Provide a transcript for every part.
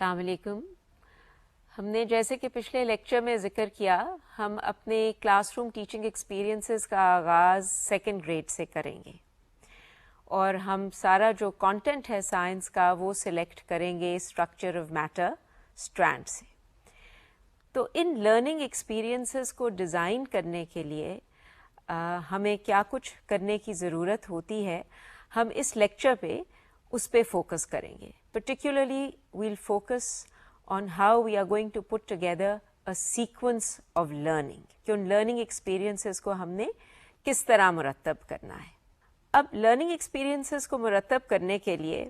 السلام علیکم. ہم نے جیسے کہ پچھلے لیکچر میں ذکر کیا، ہم اپنے کلاس روم ٹیچنگ ایکسپیرینسز کا آغاز سیکنڈ گریڈ سے کریں گے، اور ہم سارا جو کانٹینٹ ہے سائنس کا وہ سلیکٹ کریں گے اسٹرکچر آف میٹر اسٹرینڈ سے. تو ان لرننگ ایکسپیرینسز کو ڈیزائن کرنے کے لیے ہمیں کیا کچھ کرنے کی ضرورت ہوتی ہے، ہم اس لیکچر پہ اس پہ فوکس کریں گے. Particularly we'll focus on how we are going to put together a sequence of learning کہ ان learning experiences کو ہم نے کس طرح مرتب کرنا ہے. اب learning experiences کو مرتب کرنے کے لیے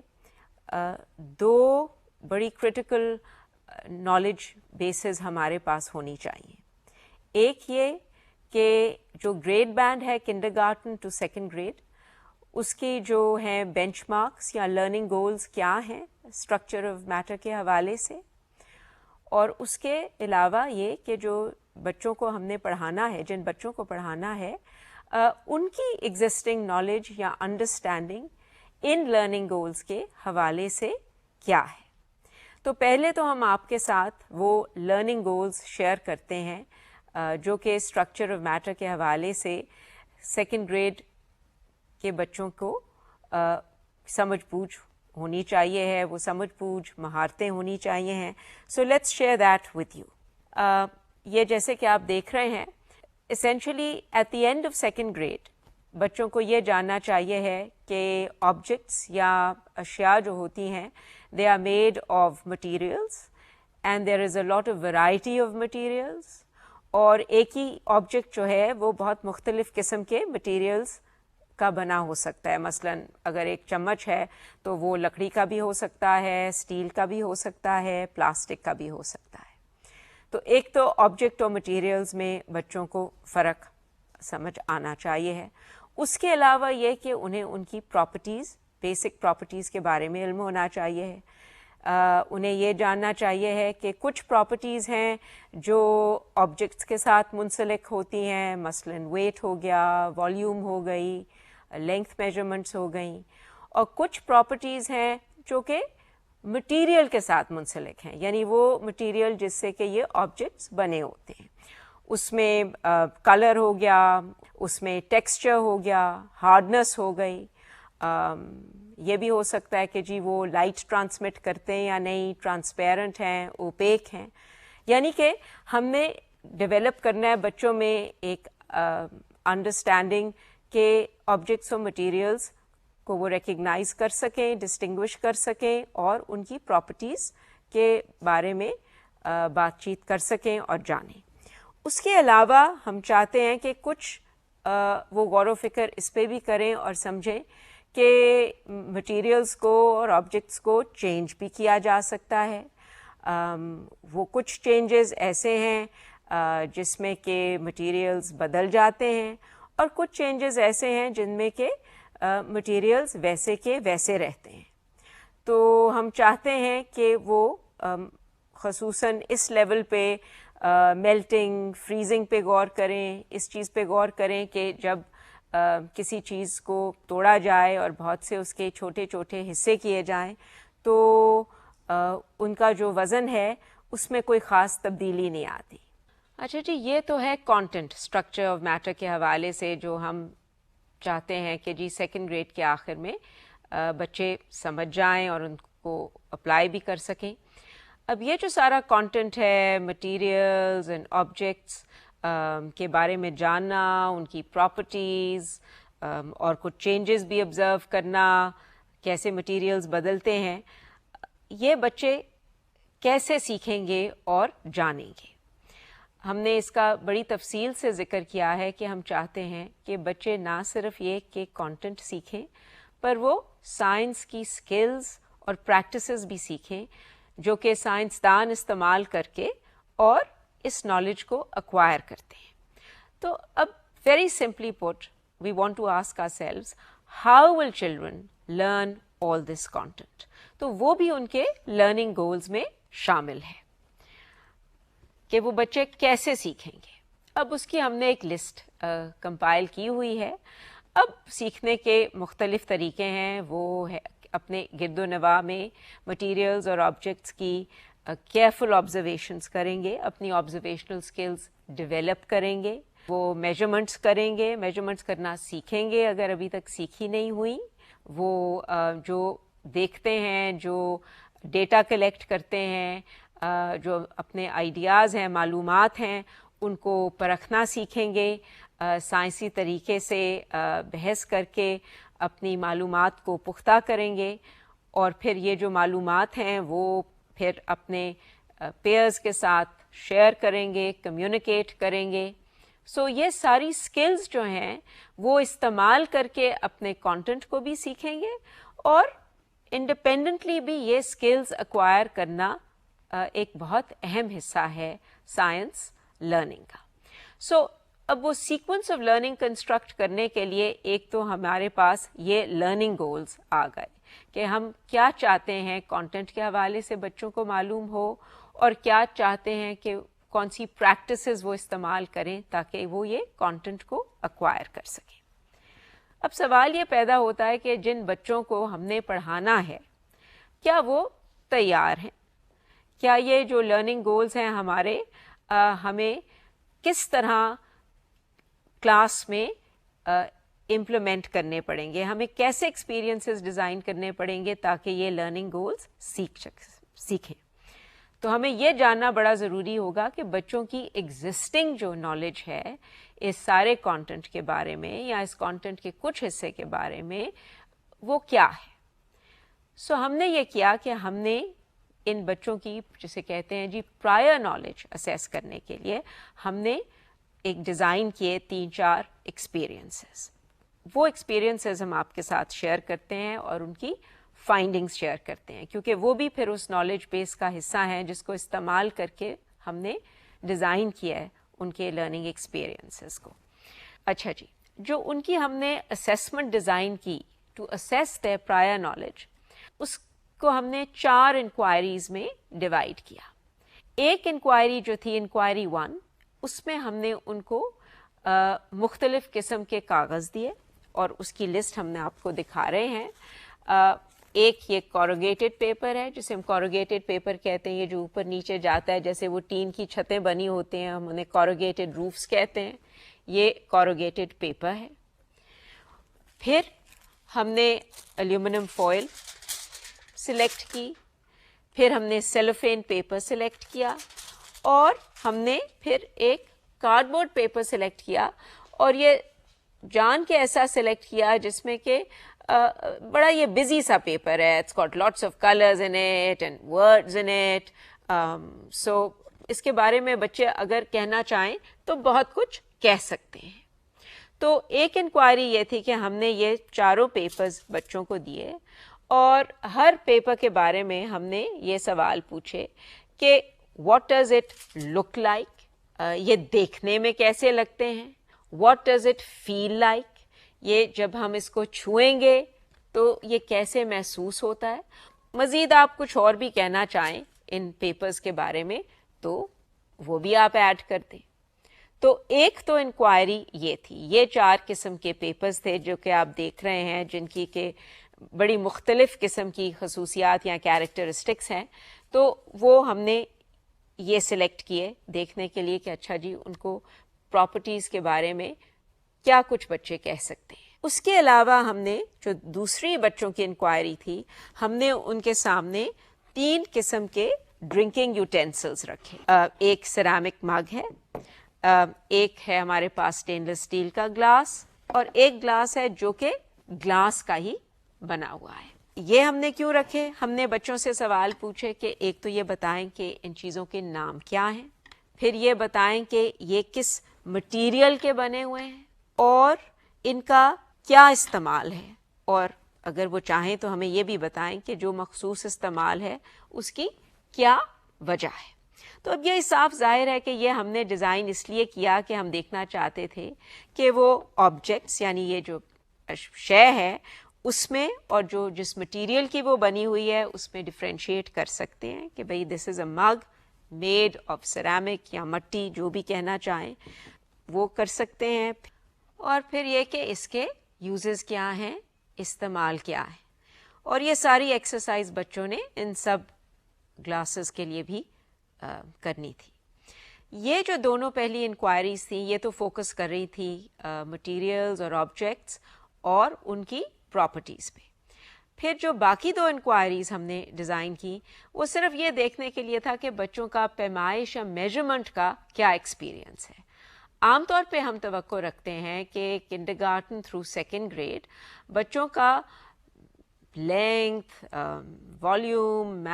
دو بڑی critical knowledge bases ہمارے پاس ہونی چاہیے. ایک یہ کہ جو گریڈ بینڈ ہے kindergarten to second grade، اس کی جو ہیں بینچ مارکس یا لرننگ گولز کیا ہیں اسٹرکچر آف میٹر کے حوالے سے، اور اس کے علاوہ یہ کہ جو بچوں کو ہم نے پڑھانا ہے، جن بچوں کو پڑھانا ہے، ان کی ایگزسٹنگ نالج یا انڈرسٹینڈنگ ان لرننگ گولز کے حوالے سے کیا ہے. تو پہلے تو ہم آپ کے ساتھ وہ لرننگ گولز شیئر کرتے ہیں جو کہ اسٹرکچر آف میٹر کے حوالے سے سیکنڈ گریڈ کے بچوں کو سمجھ بوجھ ہونی چاہیے ہے، وہ سمجھ بوجھ مہارتیں ہونی چاہیے ہیں. So let's share that with you. یہ جیسے کہ آپ دیکھ رہے ہیں، essentially at the end of second grade بچوں کو یہ جاننا چاہیے ہے کہ آبجیکٹس یا اشیاء جو ہوتی ہیں they are made of materials and there is a lot of variety of materials, اور ایک ہی آبجیکٹ جو ہے وہ بہت مختلف قسم کے مٹیریلس کا بنا ہو سکتا ہے. مثلا اگر ایک چمچ ہے تو وہ لکڑی کا بھی ہو سکتا ہے، اسٹیل کا بھی ہو سکتا ہے، پلاسٹک کا بھی ہو سکتا ہے. تو ایک تو آبجیکٹ اور مٹیریلز میں بچوں کو فرق سمجھ آنا چاہیے ہے. اس کے علاوہ یہ کہ انہیں ان کی پراپرٹیز، بیسک پراپرٹیز کے بارے میں علم ہونا چاہیے ہے. انہیں یہ جاننا چاہیے ہے کہ کچھ پراپرٹیز ہیں جو آبجیکٹس کے ساتھ منسلک ہوتی ہیں، مثلا ویٹ ہو گیا، والیوم ہو گئی، لینتھ میجرمنٹس ہو گئیں، اور کچھ پراپرٹیز ہیں جو کہ مٹیریل کے ساتھ منسلک ہیں، یعنی وہ مٹیریل جس سے کہ یہ آبجیکٹس بنے ہوتے ہیں. اس میں کلر ہو گیا، اس میں ٹیکسچر ہو گیا، ہارڈنس ہو گئی. یہ بھی ہو سکتا ہے کہ جی وہ لائٹ ٹرانسمٹ کرتے ہیں یا نہیں، ٹرانسپیرنٹ ہیں، اوپیک ہیں. یعنی کہ ہم نے ڈیولپ کرنا ہے بچوں میں ایک انڈرسٹینڈنگ کہ آبجیکٹس اور مٹیریلس کو وہ ریکگنائز کر سکیں، ڈسٹنگوش کر سکیں، اور ان کی پراپرٹیز کے بارے میں بات چیت کر سکیں اور جانیں. اس کے علاوہ ہم چاہتے ہیں کہ کچھ وہ غور و فکر اس پہ بھی کریں اور سمجھیں کہ مٹیریلس کو اور آبجیکٹس کو چینج بھی کیا جا سکتا ہے. وہ کچھ چینجز ایسے ہیں جس میں کہ مٹیریلس بدل جاتے ہیں، اور کچھ چینجز ایسے ہیں جن میں کہ مٹیریلس ویسے کے ویسے رہتے ہیں. تو ہم چاہتے ہیں کہ وہ خصوصاً اس لیول پہ میلٹنگ، فریزنگ پہ غور کریں، اس چیز پہ غور کریں کہ جب کسی چیز کو توڑا جائے اور بہت سے اس کے چھوٹے چھوٹے حصے کیے جائیں تو ان کا جو وزن ہے اس میں کوئی خاص تبدیلی نہیں آتی. اچھا جی، یہ تو ہے کانٹینٹ اسٹرکچر آف میٹر کے حوالے سے جو ہم چاہتے ہیں کہ جی سیکنڈ گریڈ کے آخر میں بچے سمجھ جائیں اور ان کو اپلائی بھی کر سکیں. اب یہ جو سارا کانٹینٹ ہے، مٹیریلز اینڈ آبجیکٹس کے بارے میں جاننا، ان کی پراپرٹیز، اور کچھ چینجز بھی آبزرو کرنا، کیسے مٹیریلز بدلتے ہیں، یہ بچے کیسے سیکھیں گے اور جانیں گے. ہم نے اس کا بڑی تفصیل سے ذکر کیا ہے کہ ہم چاہتے ہیں کہ بچے نہ صرف یہ کہ کانٹینٹ سیکھیں، پر وہ سائنس کی سکلز اور پریکٹسز بھی سیکھیں جو کہ سائنسدان استعمال کر کے اور اس نالج کو ایکوائر کرتے ہیں. تو اب very simply put we want to ask ourselves how will children learn all this content. تو وہ بھی ان کے لرننگ گولز میں شامل ہے کہ وہ بچے کیسے سیکھیں گے. اب اس کی ہم نے ایک لسٹ کمپائل کی ہوئی ہے. اب سیکھنے کے مختلف طریقے ہیں، وہ ہے اپنے گرد و نواح میں مٹیریلز اور آبجیکٹس کی کیئرفل آبزرویشنس کریں گے، اپنی آبزرویشنل اسکلز ڈیولپ کریں گے، وہ میجرمنٹس کریں گے، میجرمنٹس کرنا سیکھیں گے اگر ابھی تک سیکھی نہیں ہوئی، وہ جو دیکھتے ہیں، جو ڈیٹا کلیکٹ کرتے ہیں، جو اپنے آئیڈیاز ہیں، معلومات ہیں، ان کو پرکھنا سیکھیں گے، سائنسی طریقے سے بحث کر کے اپنی معلومات کو پختہ کریں گے، اور پھر یہ جو معلومات ہیں وہ پھر اپنے پیئرز کے ساتھ شیئر کریں گے، کمیونیکیٹ کریں گے. سو یہ ساری سکلز جو ہیں وہ استعمال کر کے اپنے کانٹینٹ کو بھی سیکھیں گے، اور انڈیپینڈنٹلی بھی یہ سکلز ایکوائر کرنا ایک بہت اہم حصہ ہے سائنس لرننگ کا. سو اب وہ سیکوینس آف لرننگ کنسٹرکٹ کرنے کے لیے ایک تو ہمارے پاس یہ لرننگ گولز آ گئے کہ ہم کیا چاہتے ہیں کانٹینٹ کے حوالے سے بچوں کو معلوم ہو، اور کیا چاہتے ہیں کہ کون سی پریکٹسز وہ استعمال کریں تاکہ وہ یہ کانٹینٹ کو ایکوائر کر سکیں. اب سوال یہ پیدا ہوتا ہے کہ جن بچوں کو ہم نے پڑھانا ہے کیا وہ تیار ہیں؟ کیا یہ جو لرننگ گولز ہیں ہمارے ہمیں کس طرح کلاس میں امپلیمنٹ کرنے پڑیں گے، ہمیں کیسے ایکسپیرینسز ڈیزائن کرنے پڑیں گے تاکہ یہ لرننگ گولز سیکھیں. تو ہمیں یہ جاننا بڑا ضروری ہوگا کہ بچوں کی ایگزسٹنگ جو نالج ہے اس سارے کانٹینٹ کے بارے میں یا اس کانٹینٹ کے کچھ حصے کے بارے میں وہ کیا ہے. سو ہم نے یہ کیا کہ ہم نے ان بچوں کی جسے کہتے ہیں جی پرائر نالج اسیس کرنے کے لیے ہم نے ایک ڈیزائن کیے 3-4 ایکسپیرینسز. وہ ایکسپیرینسز ہم آپ کے ساتھ شیئر کرتے ہیں اور ان کی فائنڈنگز شیئر کرتے ہیں، کیونکہ وہ بھی پھر اس نالج بیس کا حصہ ہیں جس کو استعمال کر کے ہم نے ڈیزائن کیا ہے ان کے لرننگ ایکسپیرینسز کو. اچھا جی، جو ان کی ہم نے اسیسمنٹ ڈیزائن کی to assess their prior knowledge, اس کو ہم نے 4 انکوائریز میں ڈیوائڈ کیا. ایک انکوائری جو تھی انکوائری 1، اس میں ہم نے ان کو مختلف قسم کے کاغذ دیے اور اس کی لسٹ ہم نے آپ کو دکھا رہے ہیں. ایک یہ کوروگیٹڈ پیپر ہے جسے ہم کوروگیٹڈ پیپر کہتے ہیں، یہ جو اوپر نیچے جاتا ہے جیسے وہ ٹین کی چھتیں بنی ہوتی ہیں، ہم انہیں کوروگیٹڈ روفس کہتے ہیں. یہ کوروگیٹڈ پیپر ہے. پھر ہم نے ایلومینم فوائل سلیکٹ کی، پھر ہم نے سیلوفین پیپر سلیکٹ کیا، اور ہم نے پھر ایک کارڈ بورڈ پیپر سلیکٹ کیا، اور یہ جان کے ایسا سلیکٹ کیا جس میں کہ بڑا یہ بزی سا پیپر ہے. It's got lots of colours in it and words in it. So اس کے بارے میں بچے اگر کہنا چاہیں تو بہت کچھ کہہ سکتے ہیں. تو ایک انکوائری یہ تھی کہ ہم نے یہ 4 پیپرز بچوں کو دیے، اور ہر پیپر کے بارے میں ہم نے یہ سوال پوچھے کہ what does it look like, یہ دیکھنے میں کیسے لگتے ہیں. What does it feel like, یہ جب ہم اس کو چھوئیں گے تو یہ کیسے محسوس ہوتا ہے. مزید آپ کچھ اور بھی کہنا چاہیں ان پیپرز کے بارے میں تو وہ بھی آپ ایڈ کر دیں. تو ایک تو انکوائری یہ تھی، یہ 4 قسم کے پیپرز تھے جو کہ آپ دیکھ رہے ہیں، جن کی کہ بڑی مختلف قسم کی خصوصیات یا کیریکٹرسٹکس ہیں. تو وہ ہم نے یہ سلیکٹ کیے دیکھنے کے لیے کہ اچھا جی ان کو پراپرٹیز کے بارے میں کیا کچھ بچے کہہ سکتے ہیں. اس کے علاوہ ہم نے جو دوسری بچوں کی انکوائری تھی، ہم نے ان کے سامنے 3 قسم کے ڈرنکنگ یوٹینسلز رکھے. ایک سیرامک مگ ہے، ایک ہے ہمارے پاس اسٹینلیس اسٹیل کا گلاس، اور ایک گلاس ہے جو کہ گلاس کا ہی بنا ہوا ہے. یہ ہم نے کیوں رکھے؟ ہم نے بچوں سے سوال پوچھے کہ ایک تو یہ بتائیں کہ ان چیزوں کے نام کیا ہیں، پھر یہ بتائیں کہ یہ کس مٹیریل کے بنے ہوئے ہیں، اور ان کا کیا استعمال ہے، اور اگر وہ چاہیں تو ہمیں یہ بھی بتائیں کہ جو مخصوص استعمال ہے اس کی کیا وجہ ہے. تو اب یہ صاف ظاہر ہے کہ یہ ہم نے ڈیزائن اس لیے کیا کہ ہم دیکھنا چاہتے تھے کہ وہ آبجیکٹس یعنی یہ جو شے ہے اس میں اور جو جس مٹیریل کی وہ بنی ہوئی ہے اس میں ڈفرینشیٹ کر سکتے ہیں کہ بھئی دس از اے مگ میڈ آف سیرامک یا مٹی، جو بھی کہنا چاہیں وہ کر سکتے ہیں. اور پھر یہ کہ اس کے یوزز کیا ہیں، استعمال کیا ہے. اور یہ ساری ایکسرسائز بچوں نے ان سب گلاسز کے لیے بھی کرنی تھی. یہ جو دونوں پہلی انکوائریز تھیں یہ تو فوکس کر رہی تھی مٹیریلز اور آبجیکٹس اور ان کی پراپرٹیز پہ. پھر جو باقی دو انکوائریز ہم نے ڈیزائن کی وہ صرف یہ دیکھنے کے لیے تھا کہ بچوں کا پیمائش یا میجرمنٹ کا کیا ایکسپیرئنس ہے. عام طور پہ ہم توقع رکھتے ہیں کہ کنڈرگارٹن تھرو سیکنڈ گریڈ بچوں کا لینتھ، والیوم،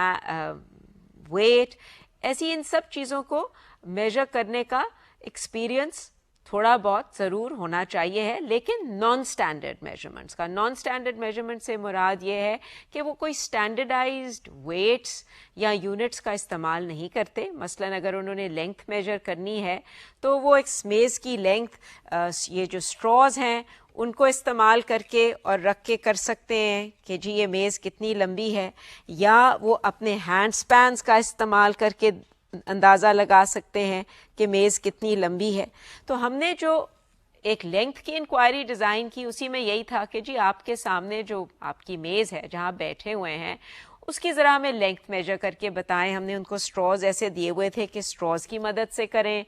ویٹ، ایسی ان سب چیزوں کو میجر کرنے کا ایکسپیرئنس تھوڑا بہت ضرور ہونا چاہیے ہے، لیکن نان اسٹینڈرڈ میجرمنٹس کا. نان اسٹینڈرڈ میجرمنٹ سے مراد یہ ہے کہ وہ کوئی اسٹینڈرڈائزڈ ویٹس یا یونٹس کا استعمال نہیں کرتے. مثلاً اگر انہوں نے لینتھ میجر کرنی ہے تو وہ ایک میز کی لینتھ یہ جو اسٹراز ہیں ان کو استعمال کر کے اور رکھ کے کر سکتے ہیں کہ جی یہ میز کتنی لمبی ہے، یا وہ اپنے ہینڈ اسپینس کا استعمال کر کے اندازہ لگا سکتے ہیں کہ میز کتنی لمبی ہے. تو ہم نے جو ایک لینتھ کی انکوائری ڈیزائن کی اسی میں یہی تھا کہ جی آپ کے سامنے جو آپ کی میز ہے جہاں بیٹھے ہوئے ہیں اس کی ذرا ہمیں لینتھ میجر کر کے بتائیں. ہم نے ان کو اسٹراز ایسے دیے ہوئے تھے کہ اسٹراز کی مدد سے کریں،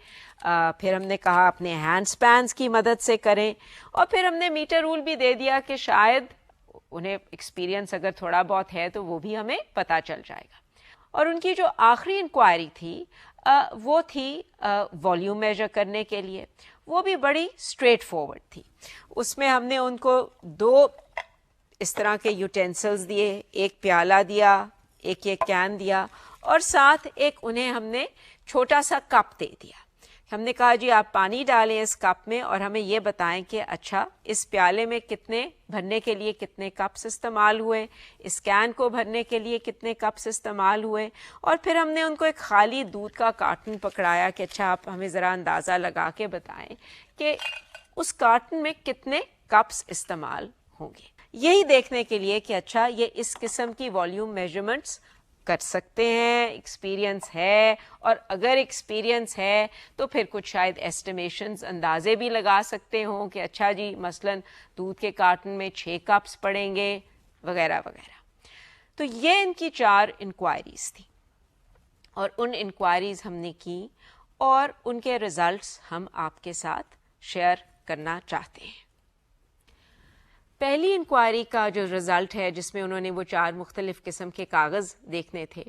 پھر ہم نے کہا اپنے ہینڈ اسپینس کی مدد سے کریں، اور پھر ہم نے میٹر رول بھی دے دیا کہ شاید انہیں ایکسپیرئنس اگر تھوڑا بہت ہے تو وہ بھی ہمیں پتہ چل جائے گا. اور ان کی جو آخری انکوائری تھی وہ تھی والیوم میجر کرنے کے لیے. وہ بھی بڑی اسٹریٹ فارورڈ تھی. اس میں ہم نے ان کو دو اس طرح کے یوٹینسلز دیے، ایک پیالہ دیا، ایک یہ کین دیا، اور ساتھ ایک انہیں ہم نے چھوٹا سا کپ دے دیا. ہم نے کہا جی آپ پانی ڈالیں اس کپ میں اور ہمیں یہ بتائیں کہ اچھا اس پیالے میں کتنے بھرنے کے لیے کتنے کپس استعمال ہوئے، اس کین کو بھرنے کے لیے کتنے کپس استعمال ہوئے. اور پھر ہم نے ان کو ایک خالی دودھ کا کارٹن پکڑایا کہ اچھا آپ ہمیں ذرا اندازہ لگا کے بتائیں کہ اس کارٹن میں کتنے کپس استعمال ہوں گے. یہی دیکھنے کے لیے کہ اچھا یہ اس قسم کی والیوم میجرمنٹس کر سکتے ہیں، ایکسپیرئنس ہے، اور اگر ایکسپیرئنس ہے تو پھر کچھ شاید ایسٹیمیشنز اندازے بھی لگا سکتے ہوں کہ اچھا جی مثلاً دودھ کے کارٹن میں 6 کپس پڑیں گے وغیرہ وغیرہ. تو یہ ان کی 4 انکوائریز تھیں اور ان انکوائریز ہم نے کی اور ان کے ریزلٹس ہم آپ کے ساتھ شیئر کرنا چاہتے ہیں. پہلی انکوائری کا جو رزلٹ ہے جس میں انہوں نے وہ 4 مختلف قسم کے کاغذ دیکھنے تھے،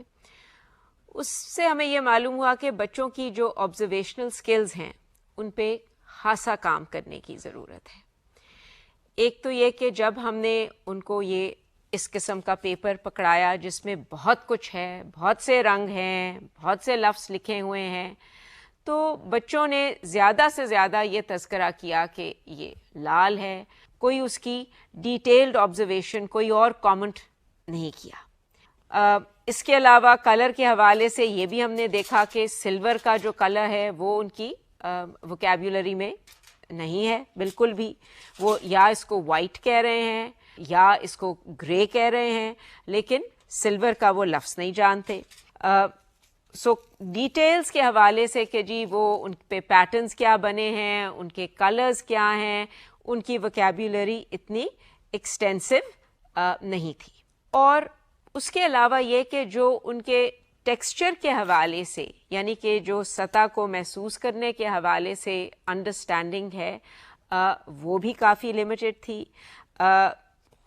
اس سے ہمیں یہ معلوم ہوا کہ بچوں کی جو آبزرویشنل سکلز ہیں ان پہ خاصا کام کرنے کی ضرورت ہے. ایک تو یہ کہ جب ہم نے ان کو یہ اس قسم کا پیپر پکڑایا جس میں بہت کچھ ہے، بہت سے رنگ ہیں، بہت سے لفظ لکھے ہوئے ہیں، تو بچوں نے زیادہ سے زیادہ یہ تذکرہ کیا کہ یہ لال ہے. کوئی اس کی ڈیٹیلڈ آبزرویشن، کوئی اور کامنٹ نہیں کیا. اس کے علاوہ کلر کے حوالے سے یہ بھی ہم نے دیکھا کہ سلور کا جو کلر ہے وہ ان کی ووکیبولری میں نہیں ہے بالکل بھی. وہ یا اس کو وائٹ کہہ رہے ہیں یا اس کو گرے کہہ رہے ہیں، لیکن سلور کا وہ لفظ نہیں جانتے. سو ڈیٹیلز کے حوالے سے کہ جی وہ ان پہ پیٹرنز کیا بنے ہیں، ان کے کلرز کیا ہیں، ان کی ووکیبولری اتنی ایکسٹینسو نہیں تھی. اور اس کے علاوہ یہ کہ جو ان کے ٹیکسچر کے حوالے سے، یعنی کہ جو سطح کو محسوس کرنے کے حوالے سے انڈرسٹینڈنگ ہے، وہ بھی کافی لمیٹڈ تھی.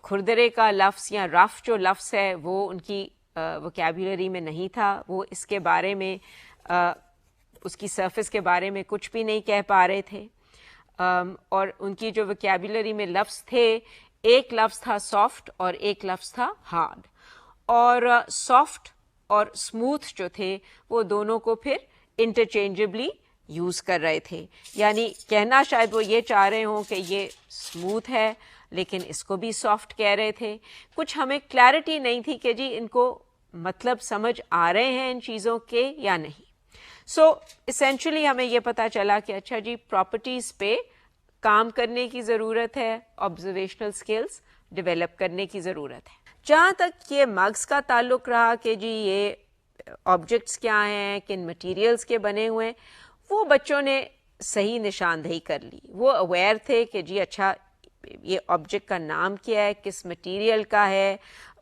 کھردرے کا لفظ یا رف جو لفظ ہے وہ ان کی ووکیبولری میں نہیں تھا. وہ اس کے بارے میں اس کی سرفس کے بارے میں کچھ بھی نہیں کہہ پا رہے تھے. اور ان کی جو ووکیبولری میں لفظ تھے، ایک لفظ تھا سافٹ اور ایک لفظ تھا ہارڈ. اور سافٹ اور اسموتھ جو تھے وہ دونوں کو پھر انٹرچینجبلی یوز کر رہے تھے. یعنی کہنا شاید وہ یہ چاہ رہے ہوں کہ یہ اسموتھ ہے لیکن اس کو بھی سافٹ کہہ رہے تھے. کچھ ہمیں کلیئرٹی نہیں تھی کہ جی ان کو مطلب سمجھ آ رہے ہیں ان چیزوں کے یا نہیں. سو اسینشلی ہمیں یہ پتہ چلا کہ اچھا جی پراپرٹیز پہ کام کرنے کی ضرورت ہے، آبزرویشنل سکلز ڈیولپ کرنے کی ضرورت ہے. جہاں تک یہ مگز کا تعلق رہا کہ جی یہ آبجیکٹس کیا ہیں، کن مٹیریلز کے بنے ہوئے ہیں، وہ بچوں نے صحیح نشاندہی کر لی. وہ اویئر تھے کہ جی اچھا یہ آبجیکٹ کا نام کیا ہے، کس مٹیریل کا ہے،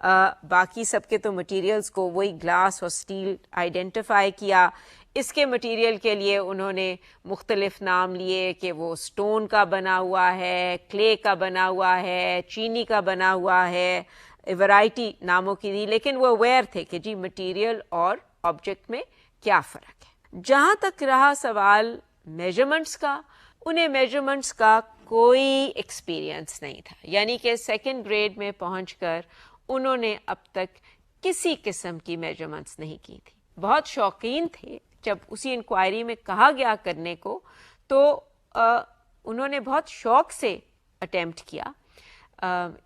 باقی سب کے تو مٹیریلز کو وہی گلاس اور اسٹیل آئیڈینٹیفائی کیا. اس کے مٹیریل کے لیے انہوں نے مختلف نام لیے کہ وہ سٹون کا بنا ہوا ہے, کلے کا بنا ہوا ہے, چینی کا بنا ہوا ہے, ورائٹی ناموں کی دی, لیکن وہ اویئر تھے کہ جی مٹیریل اور آبجیکٹ میں کیا فرق ہے. جہاں تک رہا سوال میجرمنٹس کا, انہیں میجرمنٹس کا کوئی ایکسپیرئنس نہیں تھا, یعنی کہ سیکنڈ گریڈ میں پہنچ کر انہوں نے اب تک کسی قسم کی میجرمنٹس نہیں کی تھی. بہت شوقین تھے, جب اسی انکوائری میں کہا گیا کرنے کو تو انہوں نے بہت شوق سے اٹیمپٹ کیا,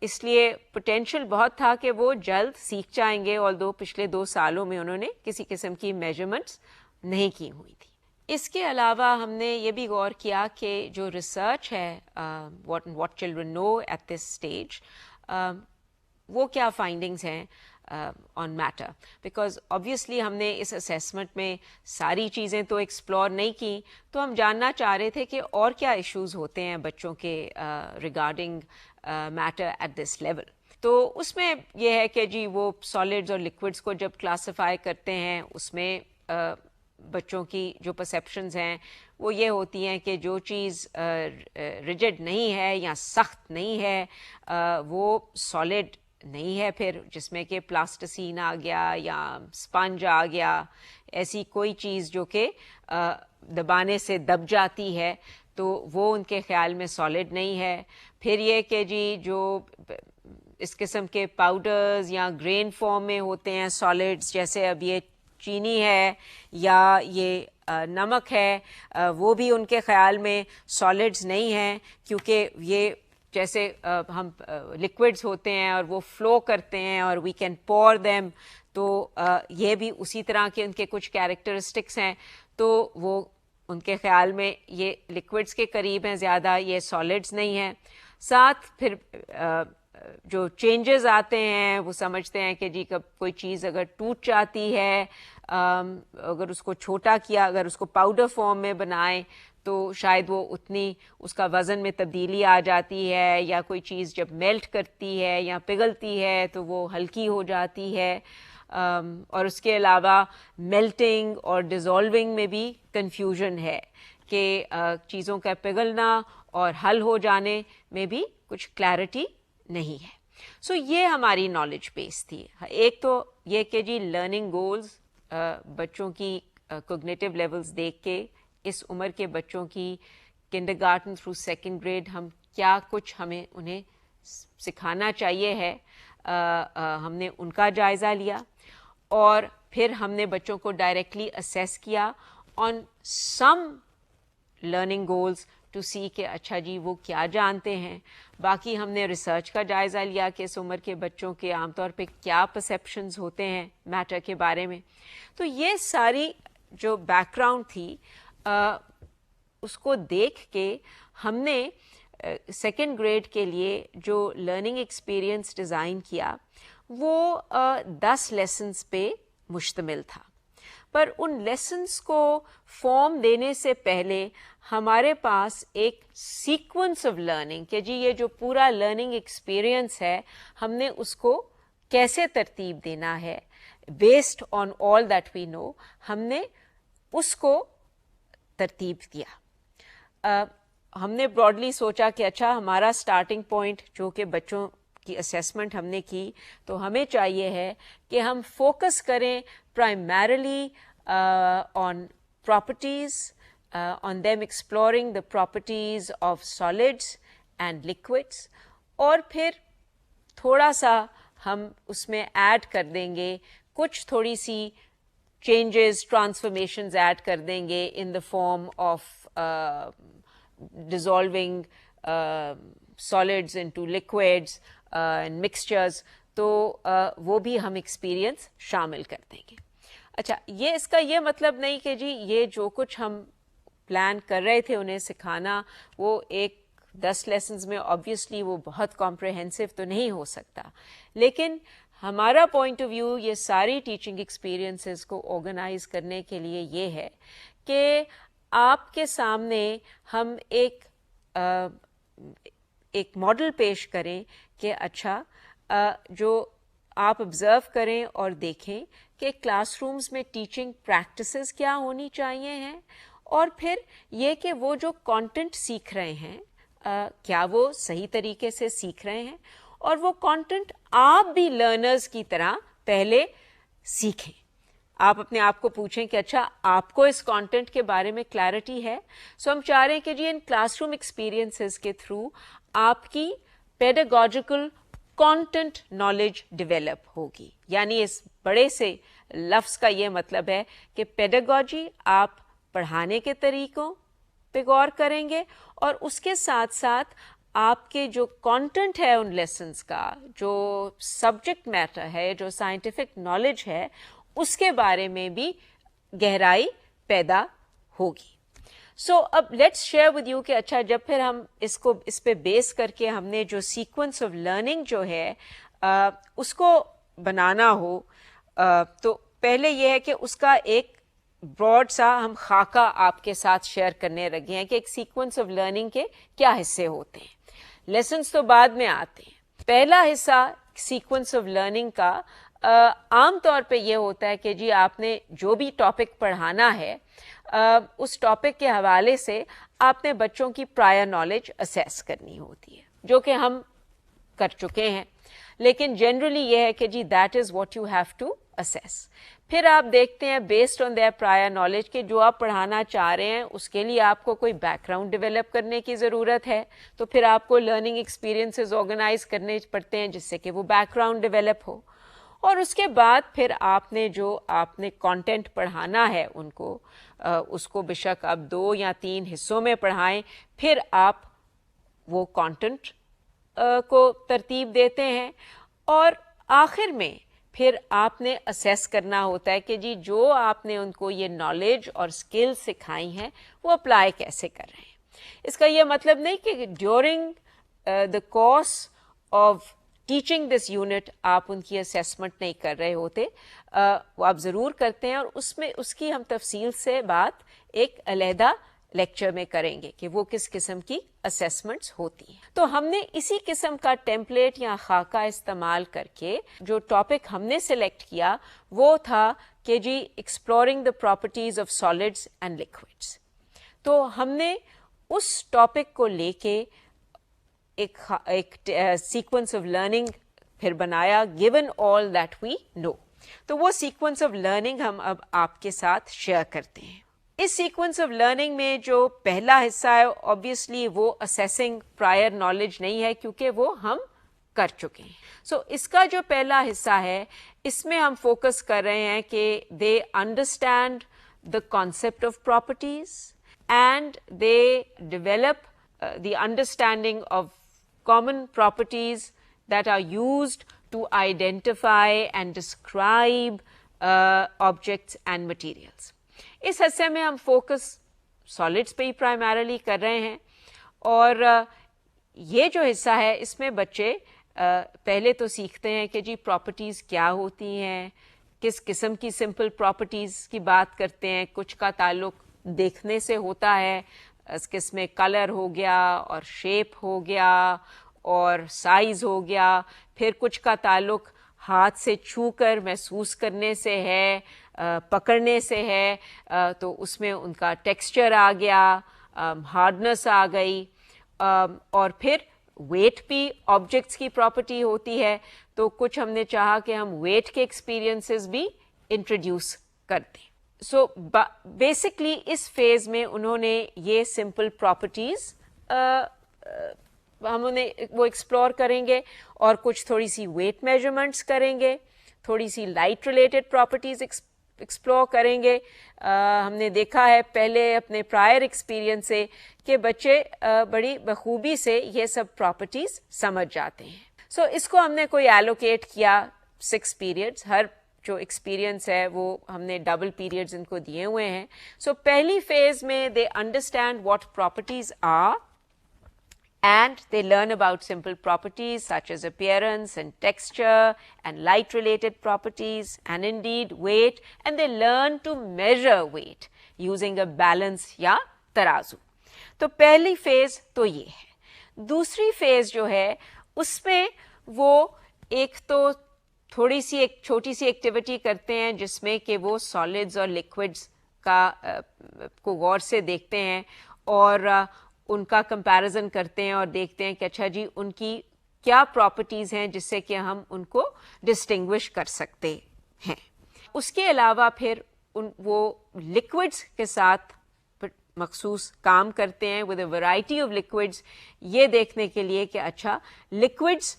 اس لیے پوٹینشیل بہت تھا کہ وہ جلد سیکھ جائیں گے, آلدو پچھلے 2 سالوں میں انہوں نے کسی قسم کی میجرمنٹس نہیں کی ہوئی تھی. اس کے علاوہ ہم نے یہ بھی غور کیا کہ جو ریسرچ ہے what children know at this stage, وہ کیا فائنڈنگز ہیں آن میٹر, بیکاز آبویسلی ہم نے اس اسیسمنٹ میں ساری چیزیں تو ایکسپلور نہیں کی, تو ہم جاننا چاہ رہے تھے کہ اور کیا ایشوز ہوتے ہیں بچوں کے regarding matter at this level. تو اس میں یہ ہے کہ جی وہ سالڈز اور لکوڈس کو جب کلاسیفائی کرتے ہیں اس میں بچوں کی جو پرسیپشنز ہیں وہ یہ ہوتی ہیں کہ جو چیز ریجڈ نہیں ہے یا سخت نہیں ہے وہ سالڈ نہیں ہے, پھر جس میں کہ پلاسٹسین آ گیا یا اسپنج آ گیا, ایسی کوئی چیز جو کہ دبانے سے دب جاتی ہے تو وہ ان کے خیال میں سالڈ نہیں ہے. پھر یہ کہ جی جو اس قسم کے پاؤڈرز یا گرین فارم میں ہوتے ہیں سالڈز, جیسے اب یہ چینی ہے یا یہ نمک ہے, وہ بھی ان کے خیال میں سالڈز نہیں ہیں, کیونکہ یہ جیسے ہم لکوڈز ہوتے ہیں اور وہ فلو کرتے ہیں اور وی کین پور دیم, تو یہ بھی اسی طرح کے ان کے کچھ کیریکٹرسٹکس ہیں, تو وہ ان کے خیال میں یہ لکوڈز کے قریب ہیں زیادہ, یہ سالڈز نہیں ہیں. ساتھ پھر جو چینجز آتے ہیں وہ سمجھتے ہیں کہ جی کب کوئی چیز اگر ٹوٹ جاتی ہے, اگر اس کو چھوٹا کیا, اگر اس کو پاؤڈر فارم میں بنائیں تو شاید وہ اتنی اس کا وزن میں تبدیلی آ جاتی ہے, یا کوئی چیز جب میلٹ کرتی ہے یا پگھلتی ہے تو وہ ہلکی ہو جاتی ہے. اور اس کے علاوہ میلٹنگ اور ڈیزولونگ میں بھی کنفیوژن ہے کہ چیزوں کا پگھلنا اور حل ہو جانے میں بھی کچھ کلیئرٹی نہیں ہے. سو یہ ہماری نالج بیس تھی. ایک تو یہ کہ جی لرننگ گولز, بچوں کی کوگنیٹو لیولز دیکھ کے اس عمر کے بچوں کی کنڈرگارٹن تھرو سیکنڈ گریڈ ہم کیا کچھ ہمیں انہیں سکھانا چاہیے ہے, ہم نے ان کا جائزہ لیا, اور پھر ہم نے بچوں کو ڈائریکٹلی اسیس کیا آن سم لرننگ گولز ٹو سی کہ اچھا جی وہ کیا جانتے ہیں. باقی ہم نے ریسرچ کا جائزہ لیا کہ اس عمر کے بچوں کے عام طور پہ کیا پرسیپشنز ہوتے ہیں میٹر کے بارے میں. تو یہ ساری جو بیک گراؤنڈ تھی اس کو دیکھ کے ہم نے سیکنڈ گریڈ کے لیے جو لرننگ ایکسپیرئنس ڈیزائن کیا وہ 10 لیسنز پہ مشتمل تھا. پر ان لیسنز کو فارم دینے سے پہلے ہمارے پاس ایک سیکوینس آف لرننگ کہ جی یہ جو پورا لرننگ ایکسپیرئنس ہے ہم نے اس کو کیسے ترتیب دینا ہے, based on all that we نو, ہم نے اس کو ترتیب دیا. ہم نے براڈلی سوچا کہ اچھا ہمارا سٹارٹنگ پوائنٹ جو کہ بچوں کی اسیسمنٹ ہم نے کی, تو ہمیں چاہیے ہے کہ ہم فوکس کریں primarily on properties, on them exploring the properties of solids and liquids, اور پھر تھوڑا سا ہم اس میں ایڈ کر دیں گے کچھ تھوڑی سی چینجز, ٹرانسفارمیشنز ایڈ کر دیں گے in the form of dissolving solids into liquids and mixtures, تو وہ بھی ہم ایکسپیرئنس شامل کر دیں گے. اچھا, یہ اس کا یہ مطلب نہیں کہ جی یہ جو کچھ ہم پلان کر رہے تھے انہیں سکھانا وہ ایک 10 لیسنز میں آبویسلی وہ بہت کمپریہنسو تو نہیں ہو سکتا, لیکن ہمارا پوائنٹ آف ویو یہ ساری ٹیچنگ ایکسپیرئنسز کو آرگنائز کرنے کے لیے یہ ہے کہ آپ کے سامنے ہم ایک ماڈل پیش کریں کہ اچھا جو آپ آبزرو کریں اور دیکھیں کہ کلاس رومز میں ٹیچنگ پریکٹسز کیا ہونی چاہیے ہیں، اور پھر یہ کہ وہ جو کانٹینٹ سیکھ رہے ہیں کیا وہ صحیح طریقے سے سیکھ رہے ہیں، اور وہ کانٹینٹ آپ بھی لرنرز کی طرح پہلے سیکھیں. آپ اپنے آپ کو پوچھیں کہ اچھا آپ کو اس کانٹینٹ کے بارے میں کلیئرٹی ہے. سو ہم چاہ رہے ہیں کہ جی ان کلاس روم ایکسپیرئنسز کے تھرو آپ کی پیڈاگوجیکل کانٹینٹ نالج ڈیولپ ہوگی. یعنی اس بڑے سے لفظ کا یہ مطلب ہے کہ پیڈاگوجی آپ پڑھانے کے طریقوں پہ غور کریں گے، اور اس کے ساتھ ساتھ آپ کے جو کانٹینٹ ہے ان لیسنس کا، جو سبجیکٹ میٹر ہے، جو سائنٹیفک نالج ہے، اس کے بارے میں بھی گہرائی پیدا ہوگی. سو اب لیٹس شیئر ود یو کہ اچھا جب پھر ہم اس پہ بیس کر کے ہم نے جو سیکوینس آف لرننگ جو ہے اس کو بنانا ہو، تو پہلے یہ ہے کہ اس کا ایک براڈ سا ہم خاکہ آپ کے ساتھ شیئر کرنے لگے ہیں کہ ایک سیکوینس آف لرننگ کے کیا حصے ہوتے ہیں. لیسنس تو بعد میں آتے ہیں. پہلا حصہ سیکوینس آف لرننگ کا عام طور پہ یہ ہوتا ہے کہ جی آپ نے جو بھی ٹاپک پڑھانا ہے اس ٹاپک کے حوالے سے آپ نے بچوں کی پرائر نالج اسیس کرنی ہوتی ہے، جو کہ ہم کر چکے ہیں. لیکن جنرلی یہ ہے کہ جی that is what you have to assess. پھر آپ دیکھتے ہیں based on their prior knowledge کہ جو آپ پڑھانا چاہ رہے ہیں اس کے لیے آپ کو کوئی بیک گراؤنڈ ڈیولپ کرنے کی ضرورت ہے، تو پھر آپ کو لرننگ ایکسپیرئنسز آرگنائز کرنے پڑتے ہیں جس سے کہ وہ بیک گراؤنڈ ڈیولپ ہو. اور اس کے بعد پھر آپ نے کانٹینٹ پڑھانا ہے ان کو، اس کو بے شک آپ 2 یا 3 حصوں میں پڑھائیں. پھر آپ وہ کانٹینٹ کو ترتیب دیتے ہیں، اور آخر میں پھر آپ نے اسیس کرنا ہوتا ہے کہ جی جو آپ نے ان کو یہ نالج اور اسکل سکھائی ہیں وہ اپلائی کیسے کر رہے ہیں. اس کا یہ مطلب نہیں کہ during the course of teaching this unit آپ ان کی اسیسمنٹ نہیں کر رہے ہوتے، وہ آپ ضرور کرتے ہیں، اور اس کی ہم تفصیل سے بات ایک علیحدہ لیکچر میں کریں گے کہ وہ کس قسم کی اسیسمنٹس ہوتی ہیں. تو ہم نے اسی قسم کا ٹیمپلیٹ یا خاکہ استعمال کر کے جو ٹاپک ہم نے سلیکٹ کیا وہ تھا کہ جی exploring the properties of solids and liquids. تو ہم نے اس ٹاپک کو لے کے ایک سیکوینس آف لرننگ پھر بنایا گیون آل دیٹ وی نو. تو وہ سیکوینس آف لرننگ ہم اب آپ کے ساتھ شیئر کرتے ہیں. اس سیکوینس آف لرننگ میں جو پہلا حصہ ہے آبویسلی وہ اسیسنگ پرائر نالج نہیں ہے کیونکہ وہ ہم کر چکے ہیں. سو اس کا جو پہلا حصہ ہے اس میں ہم فوکس کر رہے ہیں کہ they understand the concept of properties and they develop the understanding of common properties that are used to identify and describe objects and materials. اس حصے میں ہم فوکس سالڈس پہ ہی پرائمرلی کر رہے ہیں، اور یہ جو حصہ ہے اس میں بچے پہلے تو سیکھتے ہیں کہ جی پراپرٹیز کیا ہوتی ہیں، کس قسم کی سمپل پراپرٹیز کی بات کرتے ہیں. کچھ کا تعلق دیکھنے سے ہوتا ہے، کس میں کلر ہو گیا اور شیپ ہو گیا اور سائز ہو گیا. پھر کچھ کا تعلق ہاتھ سے چھو کر محسوس کرنے سے ہے، پکڑنے سے ہے، تو اس میں ان کا ٹیکسچر آ گیا، ہارڈنس آ گئی. اور پھر ویٹ بھی آبجیکٹس کی پراپرٹی ہوتی ہے، تو کچھ ہم نے چاہا کہ ہم ویٹ کے ایکسپیرئنسز بھی انٹروڈیوس کر دیں. سو بیسکلی اس فیز میں انہوں نے یہ سمپل پراپرٹیز ہم انہیں وہ ایکسپلور کریں گے، اور کچھ تھوڑی سی ویٹ میجرمنٹس کریں گے، تھوڑی سی لائٹ ریلیٹڈ پراپرٹیز ایکسپلور کریں گے. ہم نے دیکھا ہے پہلے اپنے پرائر ایکسپیرئنس سے کہ بچے بڑی بخوبی سے یہ سب پراپرٹیز سمجھ جاتے ہیں. سو اس کو ہم نے کوئی ایلوکیٹ کیا 6 پیریڈز. ہر جو ایکسپیرئنس ہے وہ ہم نے ڈبل پیریڈز ان کو دیے ہوئے ہیں. سو پہلی فیز میں they understand what properties are and they learn about simple properties such as appearance and texture and light related properties and indeed weight, and they learn to measure weight using a balance یا ترازو. تو پہلی phase تو یہ ہے. دوسری phase جو ہے اس میں وہ ایک تو تھوڑی سی ایک چھوٹی سی ایکٹیویٹی کرتے ہیں جس میں کہ وہ سالڈز اور لکوڈز کو غور سے دیکھتے ہیں اور ان کا کمپیریزن کرتے ہیں اور دیکھتے ہیں کہ اچھا جی ان کی کیا پراپرٹیز ہیں جس سے کہ ہم ان کو ڈسٹنگوش کر سکتے ہیں. اس کے علاوہ پھر وہ لکوڈز کے ساتھ مخصوص کام کرتے ہیں ود اے ورائٹی آف لکوڈز، یہ دیکھنے کے لیے کہ اچھا لکوڈز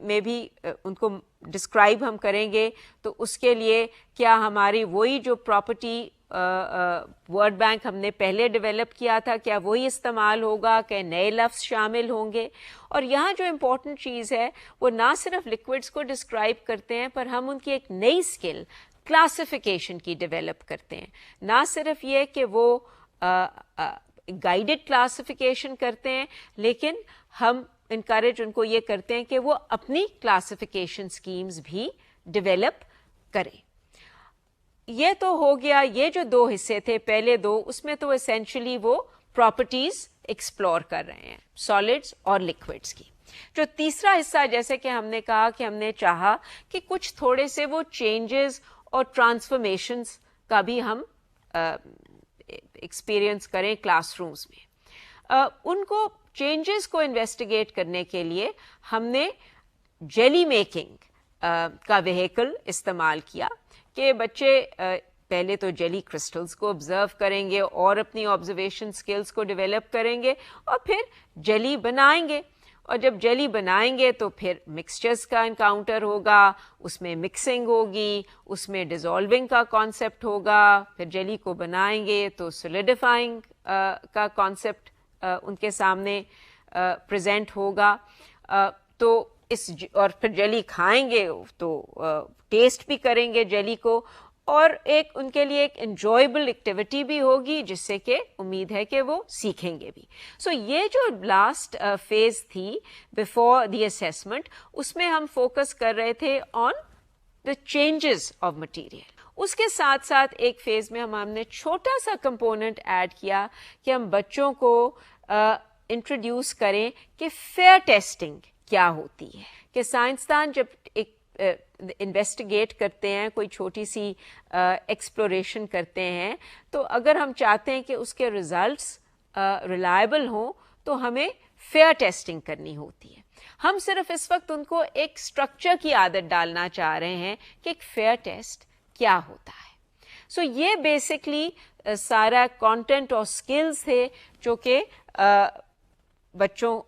میں بھی ان کو ڈسکرائب ہم کریں گے تو اس کے لیے کیا ہماری وہی جو پراپرٹی ورڈ بینک ہم نے پہلے ڈیولپ کیا تھا کیا وہی استعمال ہوگا کہ نئے لفظ شامل ہوں گے. اور یہاں جو امپورٹنٹ چیز ہے وہ نہ صرف لکوڈز کو ڈسکرائب کرتے ہیں پر ہم ان کی ایک نئی اسکل کلاسیفیکیشن کی ڈیولپ کرتے ہیں. نہ صرف یہ کہ وہ گائیڈڈ کلاسیفیکیشن کرتے ہیں لیکن ہم انکریج ان کو یہ کرتے ہیں کہ وہ اپنی کلاسیفیکیشن سکیمز بھی ڈیولپ کریں. یہ تو ہو گیا، یہ جو دو حصے تھے پہلے دو، اس میں تو اسینشلی وہ پراپرٹیز ایکسپلور کر رہے ہیں سالڈز اور لکوڈز کی. جو تیسرا حصہ جیسے کہ ہم نے کہا کہ ہم نے چاہا کہ کچھ تھوڑے سے وہ چینجز اور ٹرانسفارمیشنز کا بھی ہم ایکسپیرئنس کریں کلاس رومز میں. ان کو چینجز کو انویسٹیگیٹ کرنے کے لیے ہم نے جیلی میکنگ کا وہیکل استعمال کیا کہ بچے پہلے تو جیلی کرسٹلز کو آبزرو کریں گے اور اپنی آبزرویشن سکلز کو ڈیولپ کریں گے اور پھر جیلی بنائیں گے. اور جب جیلی بنائیں گے تو پھر مکسچرز کا انکاؤنٹر ہوگا، اس میں مکسنگ ہوگی، اس میں ڈیزولونگ کا کانسیپٹ ہوگا. پھر جیلی کو بنائیں گے تو سولیڈیفائنگ کا کانسیپٹ ان کے سامنے پریزنٹ ہوگا. تو اور پھر جیلی کھائیں گے تو ٹیسٹ بھی کریں گے جیلی کو اور ایک ان کے لیے ایک انجوائبل ایکٹیویٹی بھی ہوگی جس سے کہ امید ہے کہ وہ سیکھیں گے بھی. سو یہ جو لاسٹ فیز تھی بیفور دی اسیسمنٹ، اس میں ہم فوکس کر رہے تھے آن دا چینجز آف مٹیریل. اس کے ساتھ ساتھ ایک فیز میں ہم نے چھوٹا سا کمپوننٹ ایڈ کیا کہ ہم بچوں کو انٹروڈیوس کریں کہ فیئر ٹیسٹنگ کیا ہوتی ہے. کہ سائنسدان جب ایک انویسٹیگیٹ کرتے ہیں، کوئی چھوٹی سی ایکسپلوریشن کرتے ہیں، تو اگر ہم چاہتے ہیں کہ اس کے ریزلٹس ریلائبل ہوں تو ہمیں فیئر ٹیسٹنگ کرنی ہوتی ہے. ہم صرف اس وقت ان کو ایک اسٹرکچر کی عادت ڈالنا چاہ رہے ہیں کہ ایک فیئر ٹیسٹ کیا ہوتا ہے. سو یہ بیسکلی سارا کانٹینٹ اور اسکلز تھے جو کہ بچوں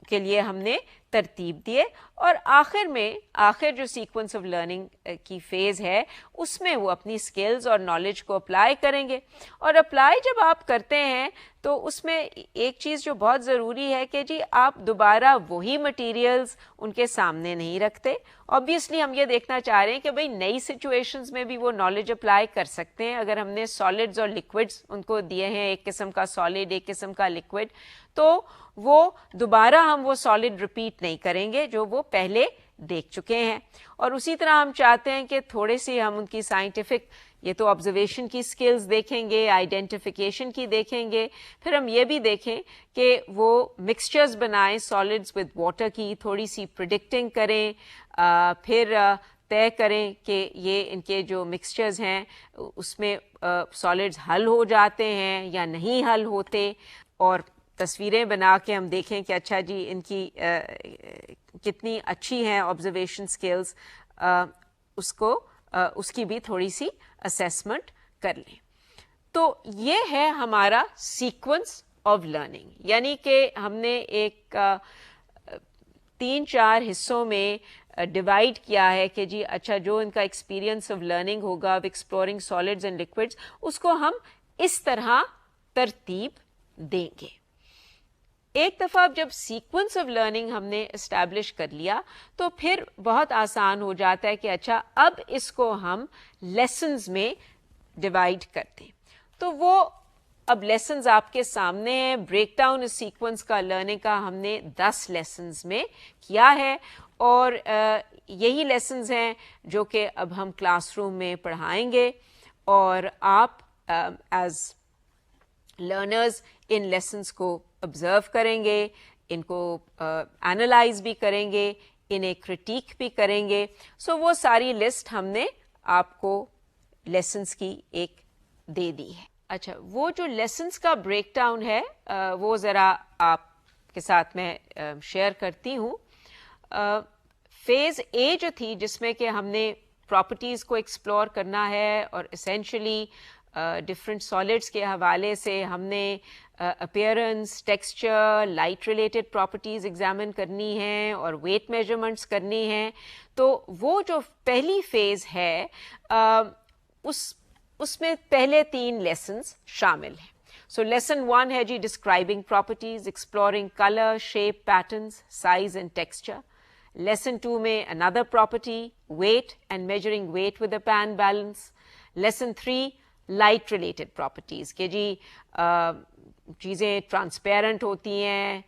کے لیے ہم نے ترتیب دیے. اور آخر جو سیکوینس آف لرننگ کی فیز ہے اس میں وہ اپنی اسکلز اور نالج کو اپلائی کریں گے. اور اپلائی جب آپ کرتے ہیں تو اس میں ایک چیز جو بہت ضروری ہے کہ جی آپ دوبارہ وہی مٹیریلز ان کے سامنے نہیں رکھتے. آبویسلی ہم یہ دیکھنا چاہ رہے ہیں کہ بھئی نئی سچویشنز میں بھی وہ نالج اپلائی کر سکتے ہیں. اگر ہم نے سالڈز اور لکوڈز ان کو دیے ہیں، ایک قسم کا سالڈ ایک قسم کا لکوڈ، تو وہ دوبارہ ہم وہ سالڈ ریپیٹ نہیں کریں گے جو وہ پہلے دیکھ چکے ہیں. اور اسی طرح ہم چاہتے ہیں کہ تھوڑے سے ہم ان کی سائنٹیفک، یہ تو آبزرویشن کی سکلز دیکھیں گے، آئیڈینٹیفیکیشن کی دیکھیں گے، پھر ہم یہ بھی دیکھیں کہ وہ مکسچرز بنائیں سالڈز ود واٹر کی، تھوڑی سی پریڈکٹنگ کریں، پھر طے کریں کہ یہ ان کے جو مکسچرز ہیں اس میں سالڈز حل ہو جاتے ہیں یا نہیں حل ہوتے، اور تصویریں بنا کے ہم دیکھیں کہ اچھا جی ان کی کتنی اچھی ہیں آبزرویشن سکلز، اس کی بھی تھوڑی سی اسیسمنٹ کر لیں. تو یہ ہے ہمارا سیکوینس آف لرننگ، یعنی کہ ہم نے ایک 3-4 حصوں میں ڈیوائڈ کیا ہے کہ جی اچھا جو ان کا ایکسپیرئنس آف لرننگ ہوگا آف ایکسپلورنگ سالڈز اینڈ لکوڈز، اس کو ہم اس طرح ترتیب دیں گے. ایک دفعہ جب سیکوینس آف لرننگ ہم نے اسٹیبلش کر لیا تو پھر بہت آسان ہو جاتا ہے کہ اچھا اب اس کو ہم لیسنز میں ڈیوائڈ کرتے ہیں. تو وہ اب لیسنز آپ کے سامنے ہیں. بریک ڈاؤن اس سیکوینس کا لرننگ کا ہم نے 10 لیسنز میں کیا ہے، اور یہی لیسنز ہیں جو کہ اب ہم کلاس روم میں پڑھائیں گے، اور آپ ایز لرنرز ان لیسنز کو آبزرو کریں گے، ان کو اینالائز بھی کریں گے، انہیں کرٹیک بھی کریں گے. سو وہ ساری لسٹ ہم نے آپ کو لیسنس کی ایک دے دی ہے. اچھا, وہ جو لیسنس کا بریک ڈاؤن ہے وہ ذرا آپ کے ساتھ میں شیئر کرتی ہوں. فیز اے جو تھی جس میں کہ ہم نے پراپرٹیز کو ایکسپلور کرنا ہے اور اسینشلی ڈفرینٹ سالڈس کے حوالے سے ہم نے appearance, texture, light related properties examine کرنی ہیں اور ویٹ میجرمنٹس کرنی ہیں. تو وہ جو پہلی فیز ہے اس میں پہلے 3 لیسنز شامل ہیں. سو لیسن 1 ہے جی describing properties, exploring colour, shape, patterns, size and texture. Lesson 2 میں another property, weight and measuring weight with a pan balance. Lesson 3 light related properties کہ جی چیزیں ٹرانسپیرنٹ ہوتی ہیں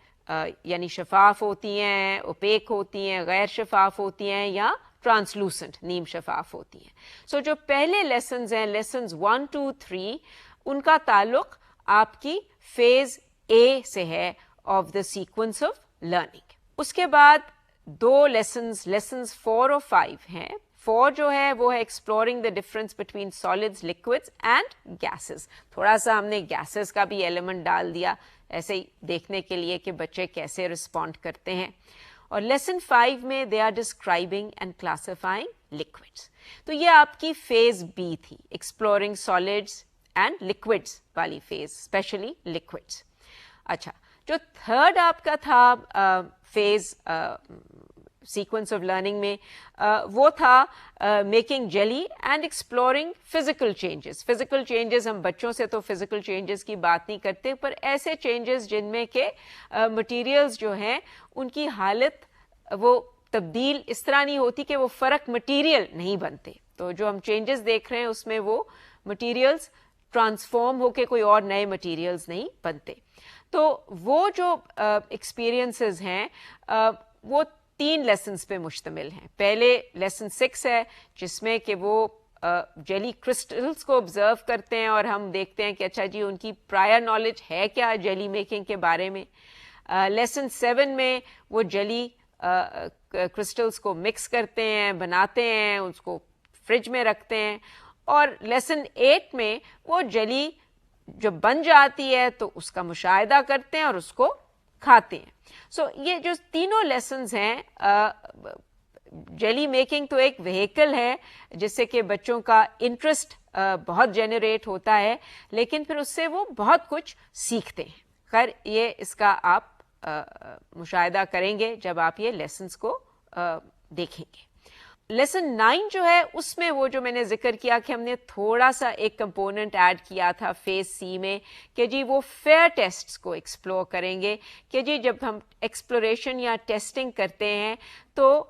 یعنی شفاف ہوتی ہیں, اوپیک ہوتی ہیں, غیر شفاف ہوتی ہیں یا ٹرانسلوسنٹ نیم شفاف ہوتی ہیں. سو جو پہلے لیسنز ہیں لیسنز 1, 2, 3 ان کا تعلق آپ کی فیز اے سے ہے of the sequence of learning. اس کے بعد 2 لیسنز 4 اور 5 ہیں. 4 جو ہے وہ ہے exploring the difference between soldiers, liquids and gases. تھوڑا سا ہم نے گیسز کا بھی ایلیمنٹ ڈال دیا ایسے ہی دیکھنے کے لیے کہ بچے کیسے رسپونڈ کرتے ہیں. اور لیسن 5 میں they are describing and classifying liquids. تو یہ آپ کی فیز بی تھی, ایکسپلورنگ سالڈس اینڈ لکوڈس والی فیز, اسپیشلی لکوڈس. اچھا, جو تھرڈ آپ کا تھا فیز سیکوینس آف لرننگ میں وہ تھا making jelly and exploring physical changes. Physical changes ہم بچوں سے تو فزیکل چینجز کی بات نہیں کرتے, پر ایسے چینجز جن میں کہ مٹیریلز جو ہیں ان کی حالت وہ تبدیل اس طرح نہیں ہوتی کہ وہ فرق مٹیریل نہیں بنتے. تو جو ہم چینجز دیکھ رہے ہیں اس میں وہ مٹیریلز ٹرانسفارم ہو کے کوئی اور نئے مٹیریلز نہیں بنتے. تو وہ جو ایکسپیرئنسز ہیں وہ 3 لیسنز پہ مشتمل ہیں. پہلے لیسن 6 ہے جس میں کہ وہ جیلی کرسٹلز کو آبزرو کرتے ہیں اور ہم دیکھتے ہیں کہ اچھا جی ان کی پرائر نالج ہے کیا جیلی میکنگ کے بارے میں. لیسن 7 میں وہ جیلی کرسٹلز کو مکس کرتے ہیں, بناتے ہیں, اس کو فریج میں رکھتے ہیں. اور لیسن 8 میں وہ جیلی جب بن جاتی ہے تو اس کا مشاہدہ کرتے ہیں اور اس کو کھاتے ہیں. سو یہ جو تینوں لیسنز ہیں, جیلی میکنگ تو ایک وہیکل ہے جس سے کہ بچوں کا انٹرسٹ بہت جنریٹ ہوتا ہے, لیکن پھر اس سے وہ بہت کچھ سیکھتے ہیں. خیر یہ اس کا آپ مشاہدہ کریں گے جب آپ یہ لیسنز کو دیکھیں گے. لیسن 9 جو ہے اس میں وہ جو میں نے ذکر کیا کہ ہم نے تھوڑا سا ایک کمپوننٹ ایڈ کیا تھا فیز سی میں کہ جی وہ فیئر ٹیسٹس کو ایکسپلور کریں گے کہ جی جب ہم ایکسپلوریشن یا ٹیسٹنگ کرتے ہیں تو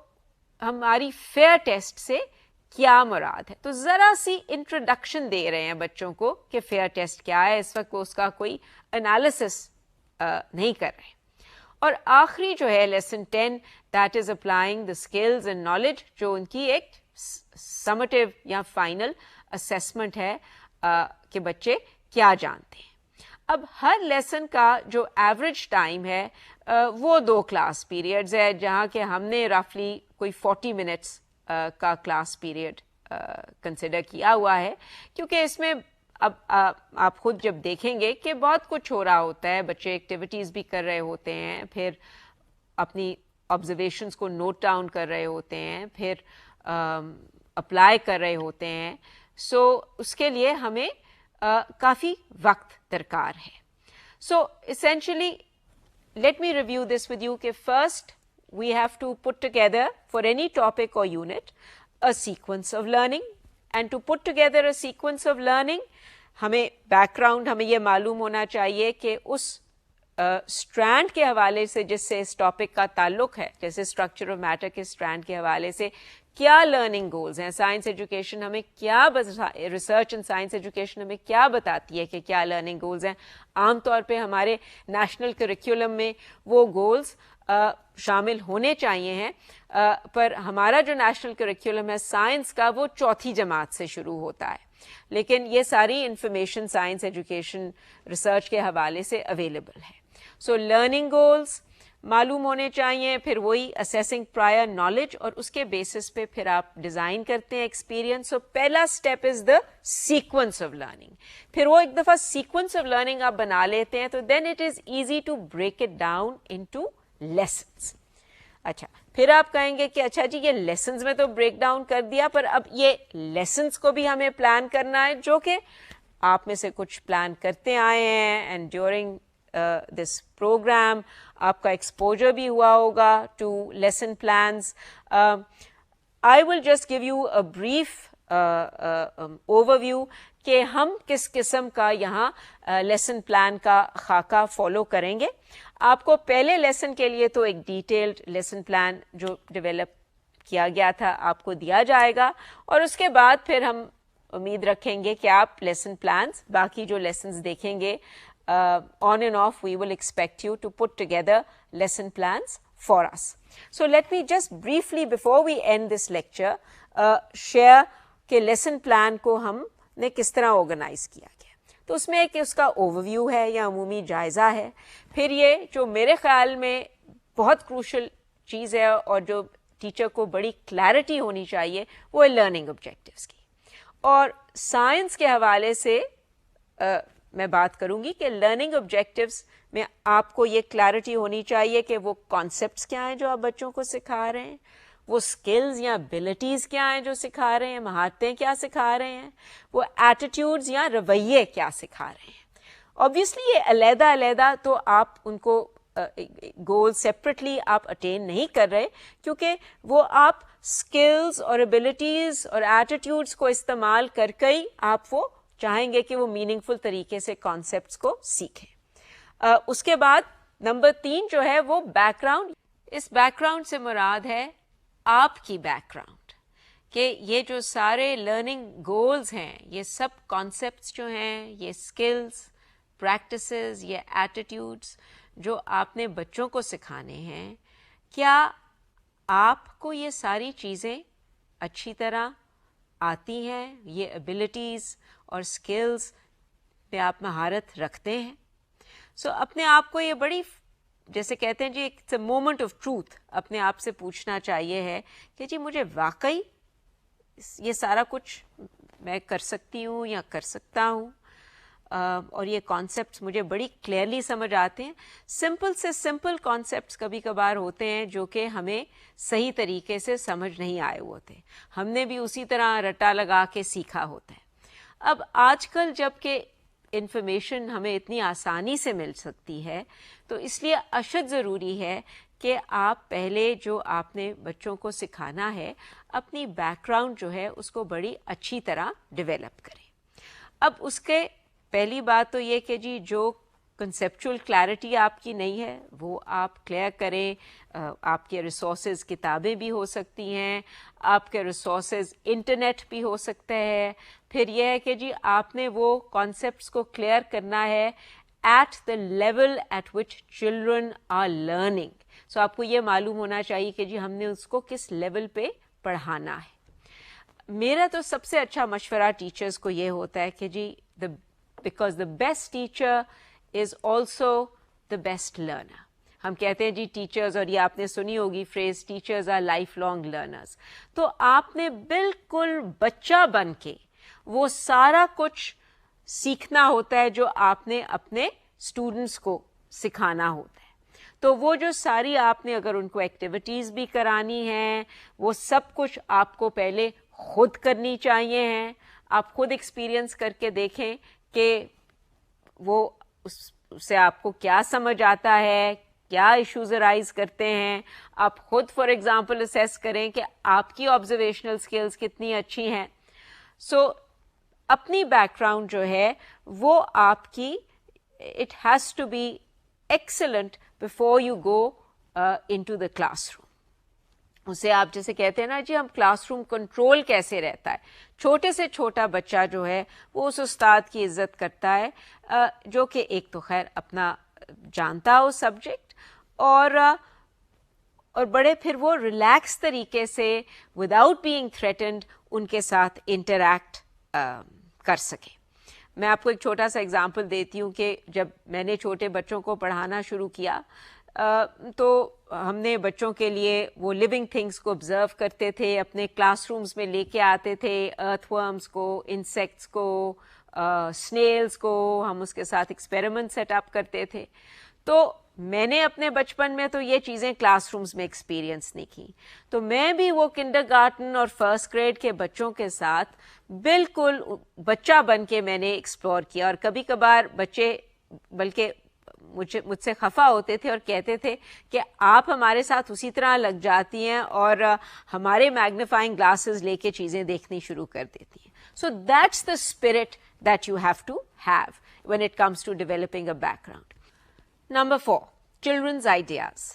ہماری فیئر ٹیسٹ سے کیا مراد ہے. تو ذرا سی انٹروڈکشن دے رہے ہیں بچوں کو کہ فیئر ٹیسٹ کیا ہے. اس وقت وہ اس کا کوئی انالیسس نہیں کر رہے. اور آخری جو ہے lesson 10 that is applying the skills and knowledge, جو ان کی ایک سمٹیو یا فائنل اسیسمنٹ ہے کہ بچے کیا جانتے ہیں. اب ہر لیسن کا جو ایوریج ٹائم ہے وہ 2 کلاس پیریڈز ہے, جہاں کہ ہم نے رفلی کوئی 40 منٹس کا کلاس پیریڈ کنسیڈر کیا ہوا ہے, کیونکہ اس میں اب آپ خود جب دیکھیں گے کہ بہت کچھ ہو رہا ہوتا ہے, بچے ایکٹیویٹیز بھی کر رہے ہوتے ہیں, پھر اپنی آبزرویشنس کو نوٹ ڈاؤن کر رہے ہوتے ہیں, پھر اپلائی کر رہے ہوتے ہیں. سو اس کے لیے ہمیں کافی وقت درکار ہے. So essentially let me review this with you کہ first we have to put together for any topic اور unit a sequence of learning, and to put together a sequence of learning ہمیں بیک گراؤنڈ ہمیں یہ معلوم ہونا چاہیے کہ اس اسٹرینڈ کے حوالے سے جس سے اس ٹاپک کا تعلق ہے, جیسے اسٹرکچر آف میٹر کے اسٹرینڈ کے حوالے سے کیا لرننگ گولز ہیں. سائنس ایجوکیشن ہمیں کیا, ریسرچ اینڈ سائنس ایجوکیشن ہمیں کیا بتاتی ہے کہ کیا لرننگ گولز ہیں. عام طور پہ ہمارے نیشنل کریکولم میں وہ گولز شامل ہونے چاہیے ہیں, پر ہمارا جو نیشنل کریکولم ہے سائنس کا وہ 4تھی جماعت سے شروع ہوتا ہے, لیکن یہ ساری انفارمیشن سائنس ایجوکیشن ریسرچ کے حوالے سے اویلیبل ہے. سو لرننگ گولز, معلوم ہونے چاہیے, پھر وہی اسیسنگ پرائر نالج, اور اس کے بیسس پہ پھر آپ ڈیزائن کرتے ہیں ایکسپیرئنس. سو پہلا step is the sequence of learning. پھر وہ ایک دفعہ سیکوینس آف لرننگ آپ بنا لیتے ہیں تو then it is easy to break it down into lessons. اچھا, پھر آپ کہیں گے کہ اچھا جی یہ لیسنز میں تو بریک ڈاؤن کر دیا, پر اب یہ لیسنز کو بھی ہمیں پلان کرنا ہے, جو کہ آپ میں سے کچھ پلان کرتے آئے ہیں, اینڈ ڈیورنگ دس پروگرام آپ کا ایکسپوجر بھی ہوا ہوگا to lesson plans. I will just give you a brief overview کہ ہم کس قسم کا یہاں لیسن پلان کا خاکہ فالو کریں گے. آپ کو پہلے لیسن کے لیے تو ایک ڈیٹیلڈ لیسن پلان جو ڈیولپ کیا گیا تھا آپ کو دیا جائے گا, اور اس کے بعد پھر ہم امید رکھیں گے کہ آپ لیسن پلانس باقی جو لیسنز دیکھیں گے on and off, we will expect you to put together lesson plans for us. So let me just briefly before we end this lecture share کہ لیسن پلان کو ہم نے کس طرح آرگنائز کیا گیا. تو اس میں ایک اس کا اوور ویو ہے یا عمومی جائزہ ہے. پھر یہ جو میرے خیال میں بہت کروشل چیز ہے اور جو ٹیچر کو بڑی کلیئرٹی ہونی چاہیے وہ ہے لرننگ آبجیکٹیوز کی. اور سائنس کے حوالے سے میں بات کروں گی کہ لرننگ آبجیکٹیوز میں آپ کو یہ کلیئرٹی ہونی چاہیے کہ وہ کانسیپٹس کیا ہیں جو آپ بچوں کو سکھا رہے ہیں, وہ اسکلز یا ابیلٹیز کیا ہیں جو سکھا رہے ہیں, مہارتیں کیا سکھا رہے ہیں, وہ ایٹیٹیوڈز یا رویے کیا سکھا رہے ہیں. آبویسلی یہ علیحدہ علیحدہ تو آپ ان کو گول سیپریٹلی آپ اٹین نہیں کر رہے, کیونکہ وہ آپ اسکلز اور ابیلٹیز اور ایٹیٹیوڈس کو استعمال کر کے ہی آپ وہ چاہیں گے کہ وہ میننگ فل طریقے سے کانسیپٹس کو سیکھیں. اس کے بعد نمبر 3 جو ہے وہ بیک گراؤنڈ. اس بیک گراؤنڈ سے مراد ہے آپ کی بیک گراؤنڈ, کہ یہ جو سارے لرننگ گولز ہیں, یہ سب کانسیپٹس جو ہیں, یہ اسکلز, پریکٹسز, یہ ایٹیٹیوڈس جو آپ نے بچوں کو سکھانے ہیں, کیا آپ کو یہ ساری چیزیں اچھی طرح آتی ہیں, یہ ایبلٹیز اور اسکلز پہ آپ مہارت رکھتے ہیں. سو اپنے آپ کو یہ بڑی جیسے کہتے ہیں جی it's a moment of truth, اپنے آپ سے پوچھنا چاہیے ہے کہ جی مجھے واقعی یہ سارا کچھ میں کر سکتی ہوں یا کر سکتا ہوں, اور یہ کانسیپٹس مجھے بڑی کلیئرلی سمجھ آتے ہیں. سمپل سے سمپل کانسیپٹس کبھی کبھار ہوتے ہیں جو کہ ہمیں صحیح طریقے سے سمجھ نہیں آئے ہوتے, ہم نے بھی اسی طرح رٹا لگا کے سیکھا ہوتا ہے. اب آج کل جب کہ انفارمیشن ہمیں اتنی آسانی سے مل سکتی ہے, تو اس لیے اشد ضروری ہے کہ آپ پہلے جو آپ نے بچوں کو سکھانا ہے اپنی بیک گراؤنڈ جو ہے اس کو بڑی اچھی طرح ڈیولپ کریں. اب اس کے پہلی بات تو یہ کہ جی جو کنسیپچول کلیئرٹی آپ کی نہیں ہے وہ آپ کلیئر کریں. آپ کے ریسورسز کتابیں بھی ہو سکتی ہیں, آپ کے ریسورسز انٹرنیٹ بھی ہو سکتا ہے. پھر یہ ہے کہ جی آپ نے وہ کانسیپٹس کو کلیئر کرنا ہے at the level at which children are learning. So آپ کو یہ معلوم ہونا چاہیے کہ جی ہم نے اس کو کس لیول پہ پڑھانا ہے. میرا تو سب سے اچھا مشورہ ٹیچرز کو یہ ہوتا ہے کہ جی because the best teacher is also the best learner. ہم کہتے ہیں جی ٹیچرز, اور یہ آپ نے سنی ہوگی phrase teachers are lifelong learners. تو آپ نے بالکل بچہ بن کے وہ سارا کچھ سیکھنا ہوتا ہے جو آپ نے اپنے اسٹوڈنٹس کو سکھانا ہوتا ہے. تو وہ جو ساری آپ نے اگر ان کو ایکٹیویٹیز بھی کرانی ہیں وہ سب کچھ آپ کو پہلے خود کرنی چاہیے ہیں. آپ خود ایکسپیرئنس کر کے دیکھیں کہ وہ اس سے آپ کو کیا سمجھ آتا ہے, کیا ایشوز ارائز کرتے ہیں. آپ خود فار ایگزامپل اسیس کریں کہ آپ کی آبزرویشنل اسکلز کتنی اچھی ہیں. سو اپنی بیک گراؤنڈ جو ہے وہ آپ کی it has to be excellent before you go into the classroom. اسے آپ جیسے کہتے ہیں نا جی ہم کلاس روم کنٹرول کیسے رہتا ہے. چھوٹے سے چھوٹا بچہ جو ہے وہ اس استاد کی عزت کرتا ہے جو کہ ایک تو خیر اپنا جانتا ہو سبجیکٹ, اور بڑے پھر وہ ریلیکس طریقے سے وداؤٹ بینگ تھریٹنڈ ان کے ساتھ انٹریکٹ کر سکے. میں آپ کو ایک چھوٹا سا ایگزامپل دیتی ہوں کہ جب میں نے چھوٹے بچوں کو پڑھانا شروع کیا تو ہم نے بچوں کے لیے وہ لیونگ تھنگس کو آبزرو کرتے تھے, اپنے کلاس رومز میں لے کے آتے تھے, ارتھ ورمز کو, انسیکٹس کو, سنیلز کو, ہم اس کے ساتھ ایکسپیریمنٹ سیٹ اپ کرتے تھے. تو میں نے اپنے بچپن میں تو یہ چیزیں کلاس رومز میں ایکسپیرینس نہیں کی, تو میں بھی وہ کنڈر گارٹن اور فرسٹ گریڈ کے بچوں کے ساتھ بالکل بچہ بن کے میں نے ایکسپلور کیا. اور کبھی کبھار بچے بلکہ مجھ سے خفا ہوتے تھے اور کہتے تھے کہ آپ ہمارے ساتھ اسی طرح لگ جاتی ہیں اور ہمارے میگنیفائنگ گلاسز لے کے چیزیں دیکھنی شروع کر دیتی ہیں. So that's the spirit that you have to have when it comes to developing a background. Number 4, children's ideas.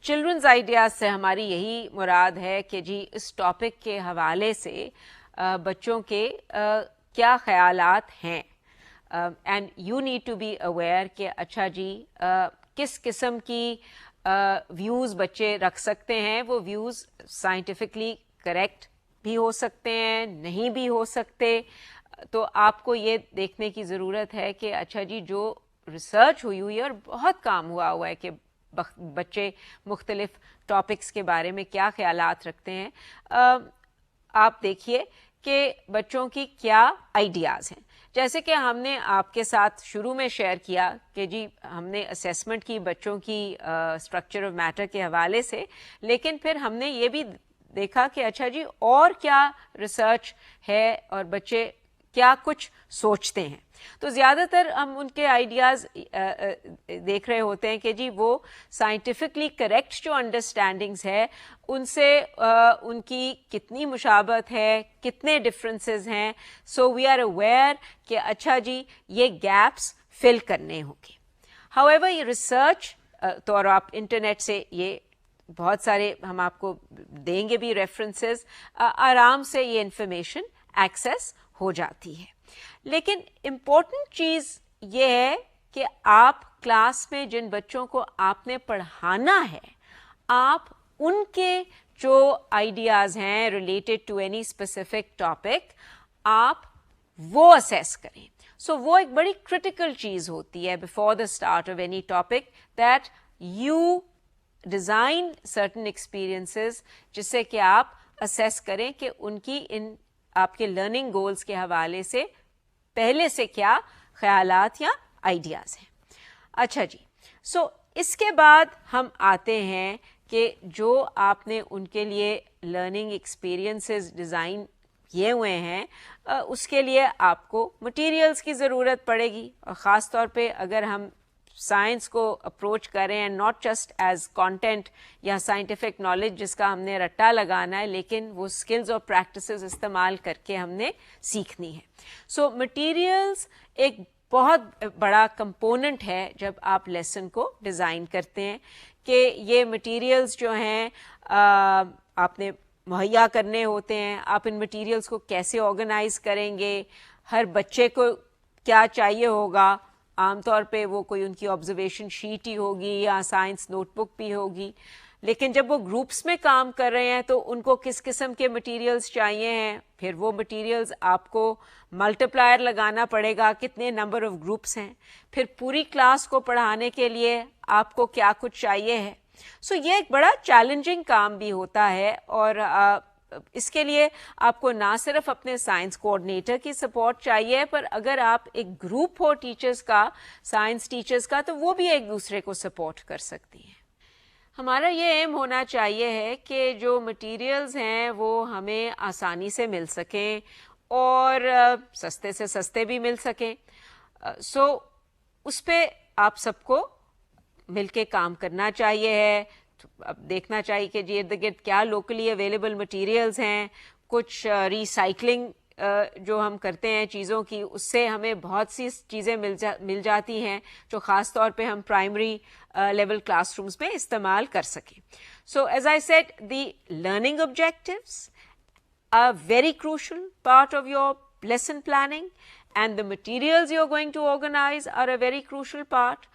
Children's ideas سے ہماری یہی مراد ہے کہ جی اس ٹاپک کے حوالے سے بچوں کے کیا خیالات ہیں, and you need to be aware کہ اچھا جی کس قسم کی ویوز بچے رکھ سکتے ہیں. وہ ویوز سائنٹیفکلی کریکٹ بھی ہو سکتے ہیں, نہیں بھی ہو سکتے. تو آپ کو یہ دیکھنے کی ضرورت ہے کہ اچھا جی جو ریسرچ ہوئی ہے اور بہت کام ہوا ہے کہ بچے مختلف ٹاپکس کے بارے میں کیا خیالات رکھتے ہیں. آپ دیکھیے کہ بچوں کی کیا آئیڈیاز ہیں. جیسے کہ ہم نے آپ کے ساتھ شروع میں شیئر کیا کہ جی ہم نے اسیسمنٹ کی بچوں کی اسٹرکچر آف میٹر کے حوالے سے, لیکن پھر ہم نے یہ بھی دیکھا کہ اچھا جی اور کیا ریسرچ ہے اور بچے کیا کچھ سوچتے ہیں. تو زیادہ تر ہم ان کے آئیڈیاز دیکھ رہے ہوتے ہیں کہ جی وہ سائنٹیفکلی کریکٹ جو انڈرسٹینڈنگز ہے ان سے ان کی کتنی مشابہت ہے, کتنے ڈفرینسز ہیں. سو وی آر اویئر کہ اچھا جی یہ گیپس فل کرنے ہوں گے. ہاؤ ایور یہ ریسرچ تو اور آپ انٹرنیٹ سے یہ بہت سارے ہم آپ کو دیں گے بھی ریفرنسز, آرام سے یہ انفارمیشن ایکسیس ہو جاتی ہے. لیکن امپورٹنٹ چیز یہ ہے کہ آپ کلاس میں جن بچوں کو آپ نے پڑھانا ہے آپ ان کے جو آئیڈیاز ہیں related to any specific topic آپ وہ اسیس کریں. سو وہ ایک بڑی کریٹیکل چیز ہوتی ہے before the start of any topic that you design certain experiences جس سے کہ آپ اسیس کریں کہ ان کی ان آپ کے لرننگ گولز کے حوالے سے پہلے سے کیا خیالات یا آئیڈیاز ہیں. اچھا جی, سو اس کے بعد ہم آتے ہیں کہ جو آپ نے ان کے لیے لرننگ ایکسپیرئنسز ڈیزائن کیے ہوئے ہیں اس کے لیے آپ کو مٹیریلز کی ضرورت پڑے گی. اور خاص طور پہ اگر ہم سائنس کو اپروچ کریں and not just as content یا سائنٹیفک نالج جس کا ہم نے رٹا لگانا ہے, لیکن وہ اسکلز اور پریکٹسز استعمال کر کے ہم نے سیکھنی ہے. سو مٹیریلز ایک بہت بڑا کمپوننٹ ہے جب آپ لیسن کو ڈیزائن کرتے ہیں کہ یہ مٹیریلز جو ہیں آپ نے مہیا کرنے ہوتے ہیں. آپ ان مٹیریلز کو کیسے آرگنائز کریں گے, ہر بچے کو کیا چاہیے ہوگا. عام طور پہ وہ کوئی ان کی آبزرویشن شیٹ ہی ہوگی یا سائنس نوٹ بک بھی ہوگی, لیکن جب وہ گروپس میں کام کر رہے ہیں تو ان کو کس قسم کے مٹیریلز چاہیے ہیں. پھر وہ مٹیریلز آپ کو ملٹیپلائر لگانا پڑے گا کتنے نمبر آف گروپس ہیں. پھر پوری کلاس کو پڑھانے کے لیے آپ کو کیا کچھ چاہیے ہے. سو یہ ایک بڑا چیلنجنگ کام بھی ہوتا ہے اور اس کے لیے آپ کو نہ صرف اپنے سائنس کوآرڈینیٹر کی سپورٹ چاہیے, پر اگر آپ ایک گروپ ہو ٹیچرز کا, سائنس ٹیچرز کا, تو وہ بھی ایک دوسرے کو سپورٹ کر سکتی ہیں. ہمارا یہ ایم ہونا چاہیے ہے کہ جو مٹیریلز ہیں وہ ہمیں آسانی سے مل سکیں اور سستے سے سستے بھی مل سکیں. سو اس پہ آپ سب کو مل کے کام کرنا چاہیے ہے. اب دیکھنا چاہیے کہ جی ارد گرد کیا لوکلی اویلیبل مٹیریلز ہیں. کچھ ریسائکلنگ جو ہم کرتے ہیں چیزوں کی, اس سے ہمیں بہت سی چیزیں مل جاتی ہیں جو خاص طور پہ ہم پرائمری لیول کلاس رومز میں استعمال کر سکیں. So as I said the learning objectives a very crucial part of your lesson planning and the materials you are going to organize are a very crucial part.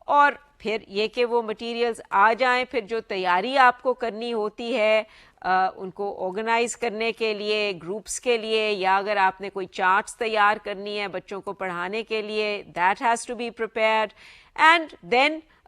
اور پھر یہ کہ وہ materials آ جائیں, پھر جو تیاری آپ کو کرنی ہوتی ہے ان کو آرگنائز کرنے کے لیے گروپس کے لیے, یا اگر آپ نے کوئی چارٹس تیار کرنی ہے بچوں کو پڑھانے کے لیے, that has to be prepared. And then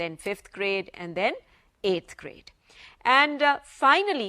then 5th grade and then 8th grade. And finally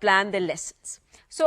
plan the lessons. So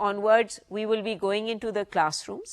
onwards we will be going into the classrooms.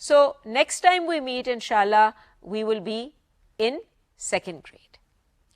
So next time we meet inshallah we will be in 2nd grade.